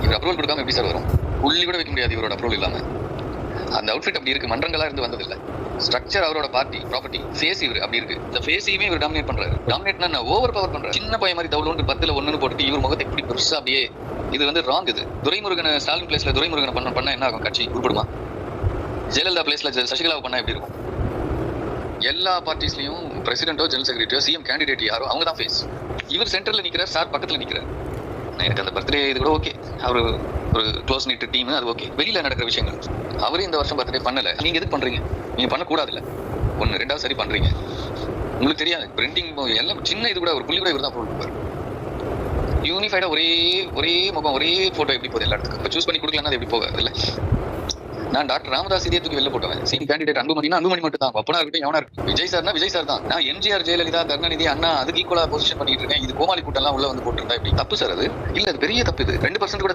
இவர் அப்ரூவல் கொடுக்காம எப்படி சார் வரும்? புள்ளி கூட வைக்க முடியாது இவரோட அப்ரூவல் இல்லாம. அந்த அவுட்ஃபிட் அப்படி இருக்கு, மன்றங்களா இருந்து வந்ததில்லை. ஸ்ட்ரக்சர் அவரோட பார்ட்டி ப்ராப்பர்ட்டி ஃபேஸ் இவர் அப்படி இருக்கு. இந்த ஃபேஸையுமே இவர் டாமினேட் பண்றாரு. டாமினேட்னா ஓவர் பவர் பண்றாரு. சின்ன பையன் மாதிரி தவுளோண்டு 10ல் 1 போட்டுட்டு இவர் முகத்தை இப்படி பெருசா அப்படியே, இது வந்து ராங். இது துரைமுருகனை ஸ்டாலின் பிளேஸ்ல துரைமுருகனை பண்ண என்ன ஆகும்? கட்சி உருப்படுமா? ஜெயலலிதா பிளேஸ்ல சசிகலாவை பண்ணா எப்படி இருக்கும்? எல்லா பார்ட்டிஸ்லயும் பிரசிடென்ட்டோ ஜெனரல் செக்ரட்டரியோ சிஎம் கேண்டிடேட் யாரோ அவங்க தான் ஃபேஸ். இவர் சென்டர்ல நிக்கிறார், சார் பக்கத்துல நிக்கிறார். எனக்கு அந்த பர்த்டே இது கூட ஓகே, அவரு ஒரு க்ளோஸ் நீட் டீம், அது ஓகே. வெளியில நடக்கிற விஷயங்கள் அவரே இந்த வருஷம் பர்த்டே பண்ணல, நீங்க எதுக்கு பண்றீங்க? நீங்க பண்ணக்கூடாதுல்ல. ஒன்னு ரெண்டாவது சரி பண்றீங்க, உங்களுக்கு தெரியாது. பிரிண்டிங் எல்லாம் சின்ன இது கூட ஒரு புள்ளி கூட இவர் தான் அப்ரூவல் கொடுப்பாரு. யூனிஃபைடா ஒரே முகம் ஒரே போட்டோ எப்படி போகுது எல்லா இடத்துக்கும்? இப்போ சூஸ் பண்ணி கொடுக்கலன்னா அது எப்படி போகாது இல்லை? நான் டாக்டர் ராமதாஸ் இதே தூக்கி வெளில போட்டவன். சிடி கேண்டிடேட் அன்புமணினா அன்புமணி மட்டும் தான், அப்பனா இருக்கட்டும் எவனா இருக்கட்டும். விஜய் சார்னா விஜய் சார் தான். நான் எம்ஜிஆர், ஜெயலலிதா, கருணாநிதி, அண்ணா அதுக்கு ஈக்குவலா பொசிஷன் பண்ணிட்டு இருக்கேன். இது கோமாளி கூட்டம் எல்லாம் உள்ள வந்து போட்டுருந்தா இப்படி தப்பு சார். அது இல்ல, அது பெரிய தப்பு. இது 2% கூட